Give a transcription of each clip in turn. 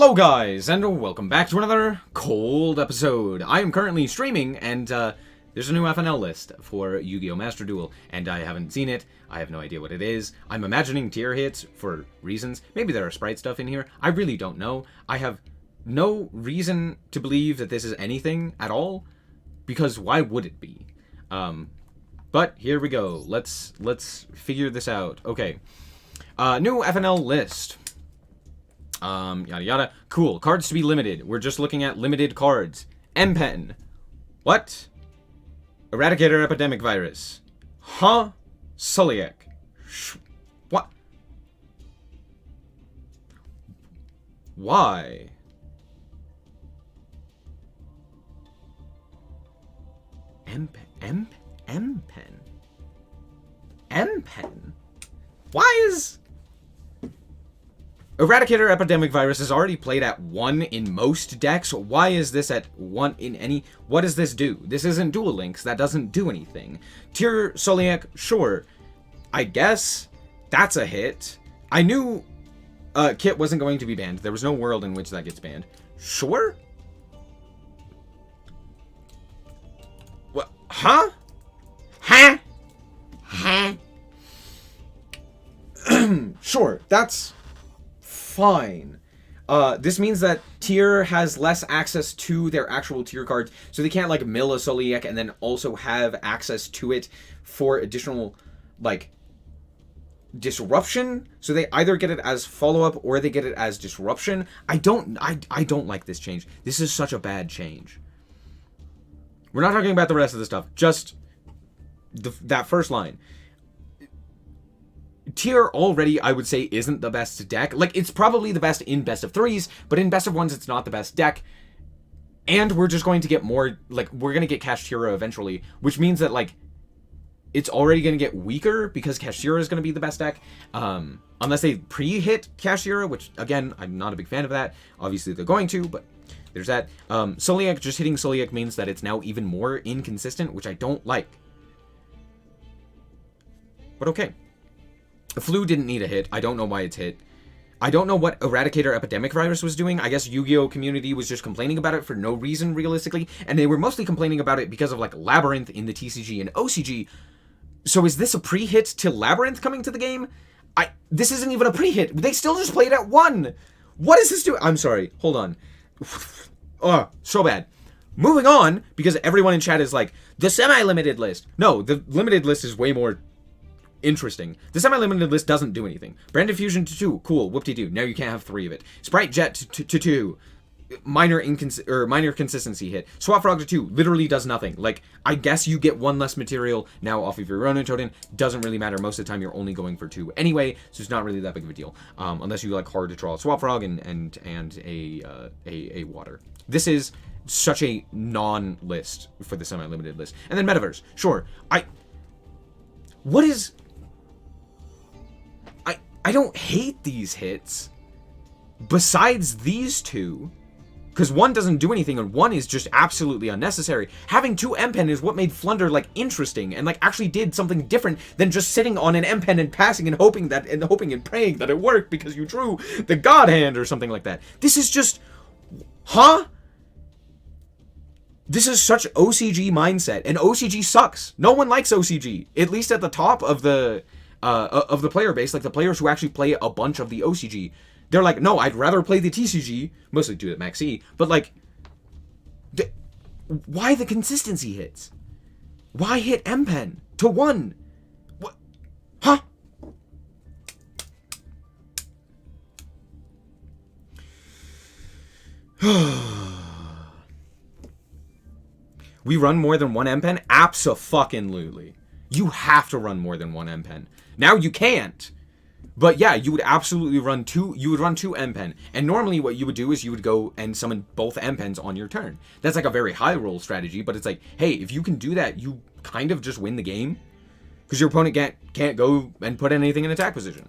Hello guys, and welcome back to another cold episode. I am currently streaming, and there's a new FNL list for Yu-Gi-Oh! Master Duel, and I haven't seen it. I have no idea what it is. I'm imagining tier hits for reasons. Maybe there are sprite stuff in here. I really don't know. I have no reason to believe that this is anything at all, because why would it be? But here we go. Let's figure this out. Okay. New FNL list. Yada yada. Cool. Cards to be limited. We're just looking at limited cards. M-Pen. What? Eradicator Epidemic Virus. Huh? SnowiKs. What? Why? M-Pen? M-Pen? Why is... Eradicator Epidemic Virus is already played at 1 in most decks. Why is this at 1 in any... What does this do? This isn't Duel Links. That doesn't do anything. Tier SnowiKs, sure. I guess that's a hit. I knew Kit wasn't going to be banned. There was no world in which that gets banned. Sure? What? Huh? Huh? Huh? Sure, that's... fine. This means that tier has less access to their actual tier cards, so they can't like mill a SnowiKs and then also have access to it for additional like disruption. So they either get it as follow-up or they get it as disruption. I don't like this change. This is such a bad change. We're not talking about the rest of the stuff, just that first line. Tier already, I would say, isn't the best deck. Like, it's probably the best in best of threes, but in best of ones, it's not the best deck. And we're just going to get more, like, we're going to get Kashtira eventually, which means that, like, it's already going to get weaker because Kashtira is going to be the best deck. Unless they pre-hit Kashtira, which, again, I'm not a big fan of that. Obviously, they're going to, but there's that. SnowiKs, just hitting SnowiKs means that it's now even more inconsistent, which I don't like. But okay. Flu didn't need a hit. I don't know why it's hit. I don't know what Eradicator Epidemic Virus was doing. I guess Yu-Gi-Oh! Community was just complaining about it for no reason, realistically. And they were mostly complaining about it because of, like, Labyrinth in the TCG and OCG. So is this a pre-hit to Labyrinth coming to the game? This isn't even a pre-hit. They still just played at 1. What is this doing? I'm sorry. Hold on. Oh, so bad. Moving on, because everyone in chat is like, the semi-limited list. No, the limited list is way more... interesting. The semi-limited list doesn't do anything. Branded Fusion to 2, cool, whoop-de-doo. Now you can't have 3 of it. Sprite Jet to 2, minor consistency hit. Swap Frog to 2, literally does nothing. Like, I guess you get 1 less material now off of your Ronin Totem. Doesn't really matter. Most of the time you're only going for 2 anyway, so it's not really that big of a deal. Unless you like hard to draw a Swap Frog and a water. This is such a non-list for the semi-limited list. And then Metaverse, sure. What is... I don't hate these hits, besides these two, because 1 doesn't do anything, and 1 is just absolutely unnecessary. Having 2 M-Pen is what made Flunder, like, interesting, and, like, actually did something different than just sitting on an M-Pen and passing and hoping and praying that it worked because you drew the God Hand or something like that. This is just... Huh? This is such OCG mindset, and OCG sucks. No one likes OCG, at least at the top of the player base, like the players who actually play a bunch of the OCG. They're like, no, I'd rather play the TCG, mostly do it Max E, but like, why the consistency hits? Why hit M-Pen to 1? What? Huh? We run more than 1 M-Pen? Abso-fucking-lutely. You have to run more than 1 M-Pen. Now you can't. But yeah, you would absolutely run 2. You would run 2 M-Pen. And normally what you would do is you would go and summon both M-Pens on your turn. That's like a very high roll strategy, but it's like, hey, if you can do that, you kind of just win the game. Because your opponent can't go and put anything in attack position.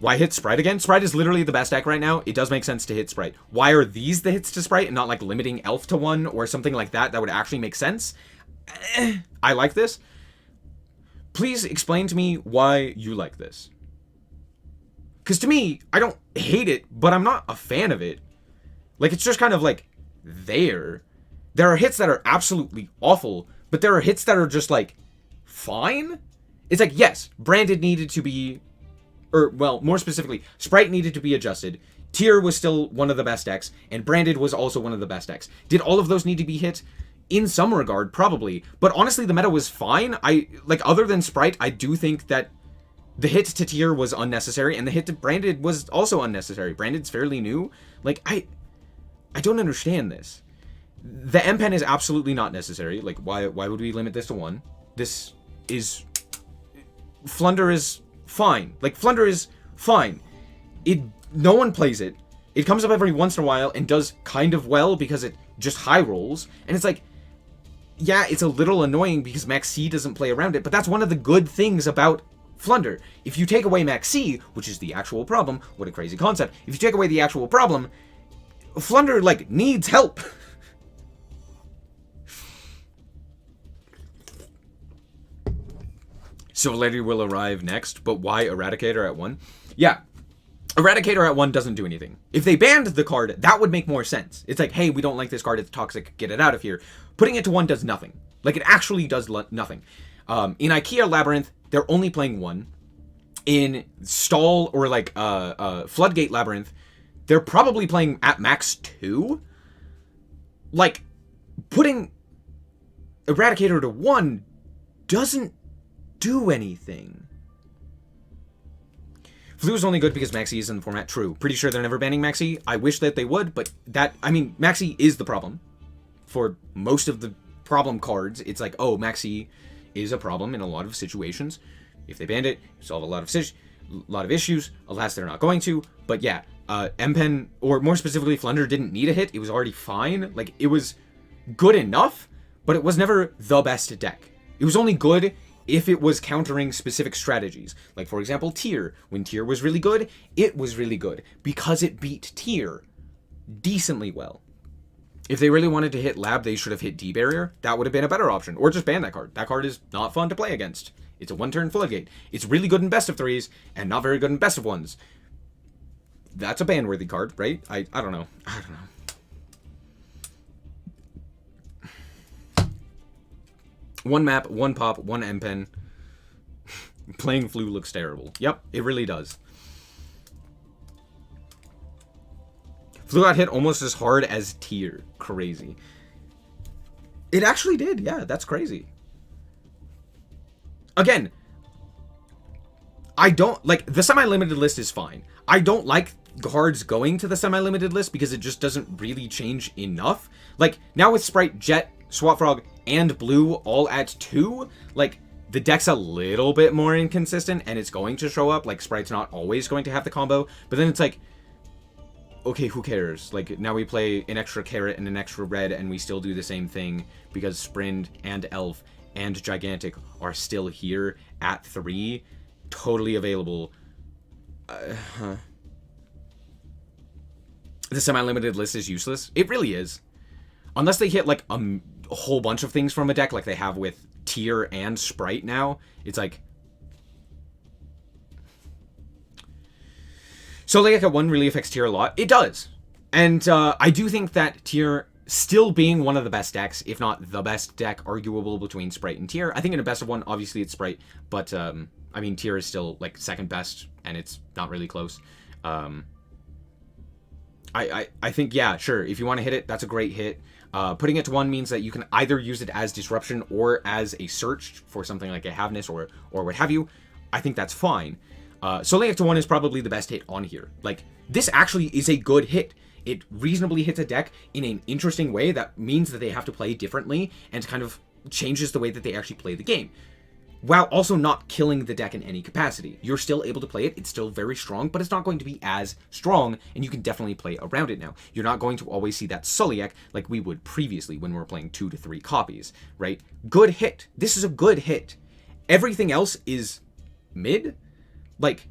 Why hit Sprite again? Sprite is literally the best deck right now. It does make sense to hit Sprite. Why are these the hits to Sprite and not like limiting Elf to 1 or something like that? That would actually make sense. I like this. Please explain to me why you like this. Because to me, I don't hate it, but I'm not a fan of it. Like, it's just kind of like, there. There are hits that are absolutely awful, but there are hits that are just like, fine? It's like, yes, Branded needed to be, or, well, more specifically, Sprite needed to be adjusted. Tier was still one of the best decks, and Branded was also one of the best decks. Did all of those need to be hit? In some regard, probably. But honestly, the meta was fine. Other than Sprite, I do think that the hit to Tier was unnecessary, and the hit to Branded was also unnecessary. Branded's fairly new. Like, I don't understand this. The M-Pen is absolutely not necessary. Like, why would we limit this to 1? This is... Flunder is fine. Like, Flunder is fine. No one plays it. It comes up every once in a while and does kind of well because it just high rolls. And it's like, yeah, it's a little annoying because Max C doesn't play around it, but that's one of the good things about Flunder. If you take away Max C, which is the actual problem, what a crazy concept. If you take away the actual problem, Flunder, like, needs help. Similarity will arrive next, but why Eradicator at 1? Yeah, Eradicator at 1 doesn't do anything. If they banned the card, that would make more sense. It's like, hey, we don't like this card, it's toxic, get it out of here. Putting it to 1 does nothing. Like, it actually does nothing. In IKEA Labyrinth, they're only playing 1. In Stall or, like, Floodgate Labyrinth, they're probably playing at max 2. Like, putting Eradicator to 1 doesn't do anything. Flu is only good because Maxi is in the format. True. Pretty sure they're never banning Maxi. I wish that they would, but Maxi is the problem. For most of the problem cards, it's like, oh, Maxi is a problem in a lot of situations. If they banned it, solve a lot of issues. Alas, they're not going to. But yeah, M-Pen, or more specifically, Flunder didn't need a hit. It was already fine. Like, it was good enough, but it was never the best deck. It was only good if it was countering specific strategies. Like, for example, Tier. When Tier was really good, it was really good because it beat Tier decently well. If they really wanted to hit Lab, they should have hit D-Barrier. That would have been a better option. Or just ban that card. That card is not fun to play against. It's a one-turn Floodgate. It's really good in best of 3s, and not very good in best of 1s. That's a ban-worthy card, right? I don't know. I don't know. One map, one pop, one M-Pen. Playing Flu looks terrible. Yep, it really does. Flu got hit almost as hard as Tier. Crazy. It actually did. Yeah, that's crazy. Again, I don't... Like, the semi-limited list is fine. I don't like cards going to the semi-limited list because it just doesn't really change enough. Like, now with Sprite, Jet, Swap Frog, and Blue all at 2, like, the deck's a little bit more inconsistent, and it's going to show up. Like, Sprite's not always going to have the combo, but then it's like, okay, who cares? Like, now we play an extra carrot and an extra red, and we still do the same thing because Sprint and Elf and Gigantic are still here at 3, totally available. The semi-limited list is useless. It really is. Unless they hit, like, a whole bunch of things from a deck like they have with Tier and Sprite now, it's like... So, like, at 1 really affects Tier a lot. It does. And I do think that Tier still being one of the best decks, if not the best deck, arguable between Sprite and Tier. I think in a best of 1, obviously it's Sprite, but, I mean, Tier is still, like, second best, and it's not really close. I think, yeah, sure, if you want to hit it, that's a great hit. Putting it to 1 means that you can either use it as disruption or as a search for something like a Havness or what have you. I think that's fine. So laying it to 1 is probably the best hit on here. Like, this actually is a good hit. It reasonably hits a deck in an interesting way that means that they have to play differently and kind of changes the way that they actually play the game, while also not killing the deck in any capacity. You're still able to play it, it's still very strong, but it's not going to be as strong, and you can definitely play around it now. You're not going to always see that Sulliek like we would previously when we were playing 2 to 3 copies, right? Good hit. This is a good hit. Everything else is mid. Like,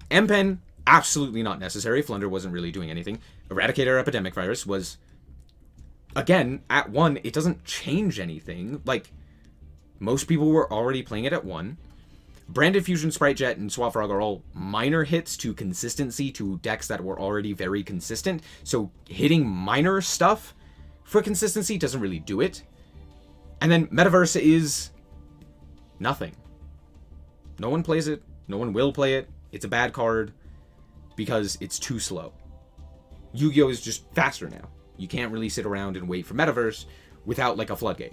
M-Pen, absolutely not necessary. Flunder wasn't really doing anything. Eradicator Epidemic Virus was, again, at 1, it doesn't change anything. Like, most people were already playing it at 1. Branded Fusion, Sprite Jet, and Swap Frog are all minor hits to consistency to decks that were already very consistent. So hitting minor stuff for consistency doesn't really do it. And then Metaverse is nothing. No one plays it. No one will play it. It's a bad card because it's too slow. Yu-Gi-Oh! Is just faster now. You can't really sit around and wait for Metaverse without like a floodgate.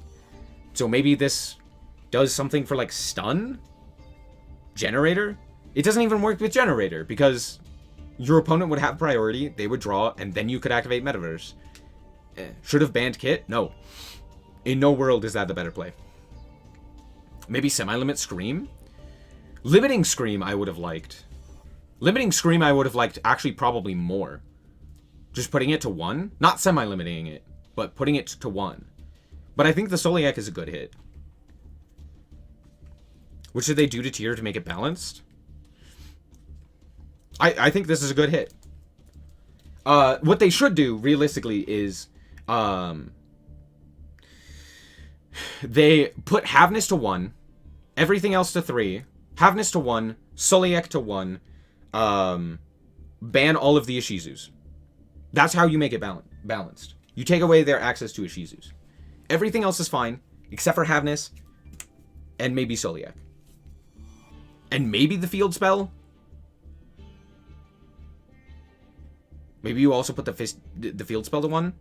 So maybe this does something for like stun? Generator? It doesn't even work with Generator because your opponent would have priority, they would draw, and then you could activate Metaverse. Should have banned Kit? No. In no world is that the better play. Maybe semi-limit Scream? Limiting Scream I would have liked. Limiting Scream I would have liked actually probably more. Just putting it to 1? Not semi-limiting it, but putting it to 1. But I think the SnowiKs is a good hit. What should they do to tier to make it balanced? I think this is a good hit. What they should do, realistically, is... they put Havness to 1, everything else to 3, Havness to 1, SnowiKs to 1, ban all of the Ishizus. That's how you make it balanced. You take away their access to Ishizus. Everything else is fine, except for Havness, and maybe SnowiKs. And maybe the field spell? Maybe you also put the field spell to 1?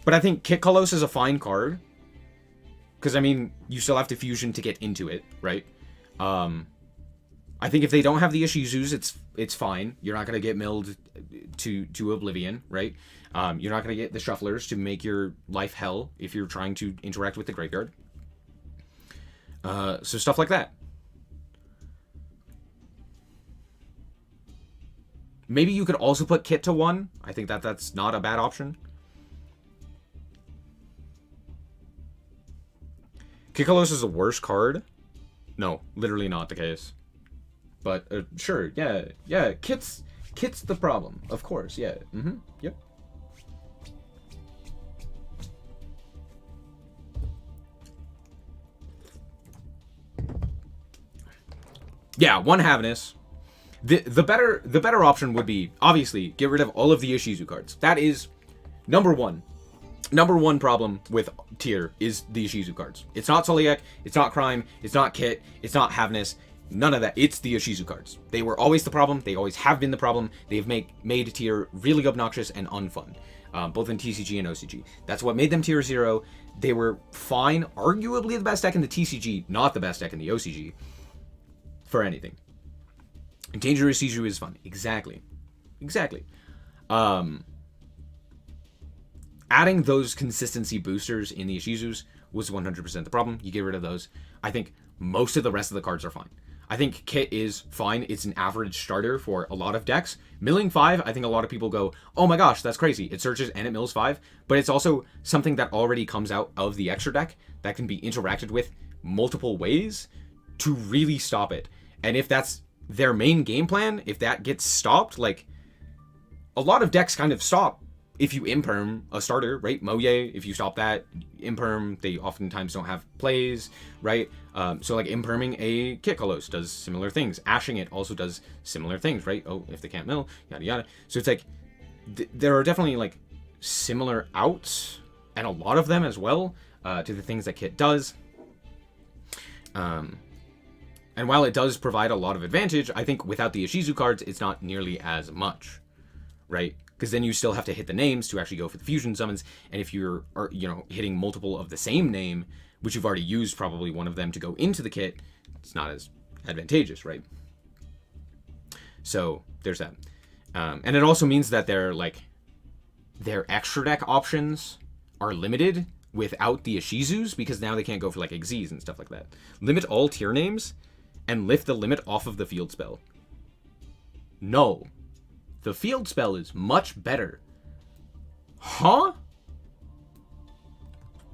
But I think Kit Kalos is a fine card. Because, I mean, you still have to fusion to get into it, right? I think if they don't have the Ishizus, it's fine. You're not going to get milled to oblivion, right? You're not going to get the shufflers to make your life hell if you're trying to interact with the graveyard. So stuff like that. Maybe you could also put Kit to 1. I think that's not a bad option. Kikalos is a worse card? No, literally not the case. But, sure, yeah, Kit's the problem, of course, yeah, yep. Yeah, 1 Havness. The better option would be, obviously, get rid of all of the Ishizu cards. That is number 1. Number 1 problem with tier is the Ishizu cards. It's not SnowiKs, it's not Crime, it's not Kit, it's not Havness, none of that. It's the Ishizu cards. They were always the problem, they always have been the problem. They've made tier really obnoxious and unfun, both in TCG and OCG. That's what made them tier 0. They were fine, arguably the best deck in the TCG, not the best deck in the OCG, for anything. Dangerous Ishizu is fun. Exactly. Adding those consistency boosters in the Ishizus was 100% the problem. You get rid of those. I think most of the rest of the cards are fine. I think Kit is fine. It's an average starter for a lot of decks. Milling 5, I think a lot of people go, oh my gosh, that's crazy. It searches and it mills 5. But it's also something that already comes out of the extra deck that can be interacted with multiple ways to really stop it. And if that's their main game plan, if that gets stopped, like, a lot of decks kind of stop if you imperm a starter, right? Moye, if you stop that, imperm, they oftentimes don't have plays, right? So like imperming a Kit Kalos does similar things. Ashing it also does similar things, right? Oh, if they can't mill, yada yada. So it's like, there are definitely like similar outs, and a lot of them as well, to the things that Kit does. And while it does provide a lot of advantage, I think without the Ishizu cards, it's not nearly as much, right? Because then you still have to hit the names to actually go for the fusion summons, and if you're, hitting multiple of the same name, which you've already used probably one of them to go into the kit, it's not as advantageous, right? So there's that. And it also means that their extra deck options are limited without the Ishizus, because now they can't go for like Xyz and stuff like that. Limit all tier names and lift the limit off of the field spell. No. The field spell is much better. Huh?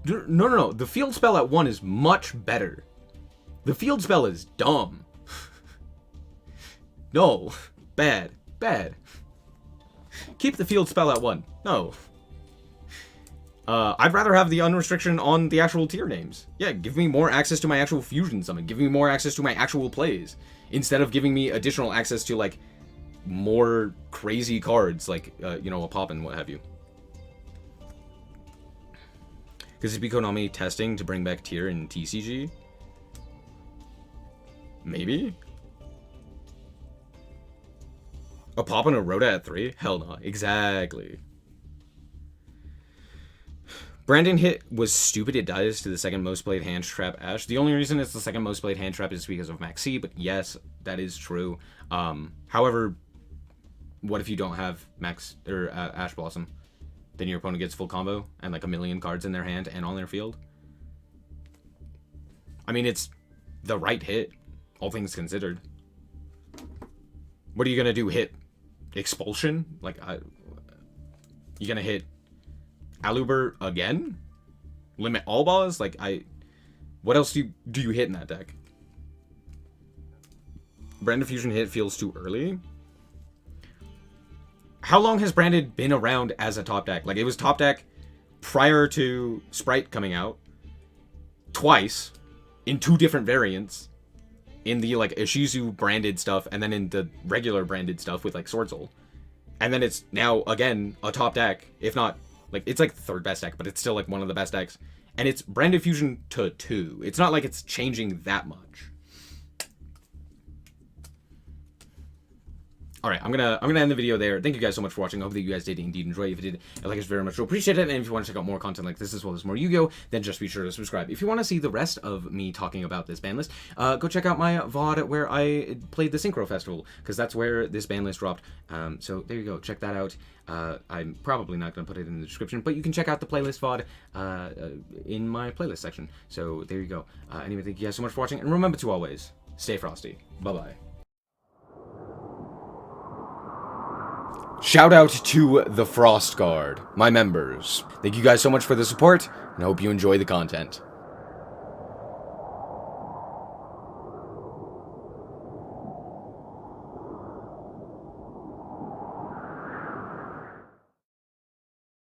No. The field spell at 1 is much better. The field spell is dumb. No. Bad. Keep the field spell at 1. No. I'd rather have the unrestriction on the actual tier names. Yeah, give me more access to my actual fusion summon. Give me more access to my actual plays. Instead of giving me additional access to, like, more crazy cards, like, you know, a pop and what have you. Because it'd be Konami testing to bring back tier in TCG? Maybe? A pop and a Rhoda at 3? Hell no. Exactly. Brandon hit was stupid. It dies to the second most played hand trap Ash. The only reason it's the second most played hand trap is because of Max C, but yes, that is true. However, what if you don't have Max or Ash Blossom? Then your opponent gets full combo and like a million cards in their hand and on their field. I mean, it's the right hit, all things considered. What are you gonna do? Hit Expulsion? Like, you gonna hit Aluber again? Limit all balls? Like, what else do you hit in that deck? Branded Fusion hit feels too early. How long has Branded been around as a top deck? Like, it was top deck prior to Sprite coming out. Twice. In 2 different variants. In the, like, Ishizu branded stuff, and then in the regular branded stuff with, like, Sword Soul. And then it's now, again, a top deck. If not, like, it's, like, the 3rd best deck, but it's still, like, one of the best decks. And it's Branded Fusion to 2. It's not like it's changing that much. Alright, I'm gonna end the video there. Thank you guys so much for watching. I hope that you guys did indeed enjoy. If you did, I like us very much. So appreciate it. And if you want to check out more content like this as well as more Yu-Gi-Oh, then just be sure to subscribe. If you want to see the rest of me talking about this ban list, go check out my VOD where I played the Synchro Festival, because that's where this ban list dropped. So there you go. Check that out. I'm probably not going to put it in the description, but you can check out the playlist VOD in my playlist section. So there you go. Anyway, thank you guys so much for watching, and remember to always stay frosty. Bye-bye. Shout out to the Frost Guard, my members. Thank you guys so much for the support, and I hope you enjoy the content.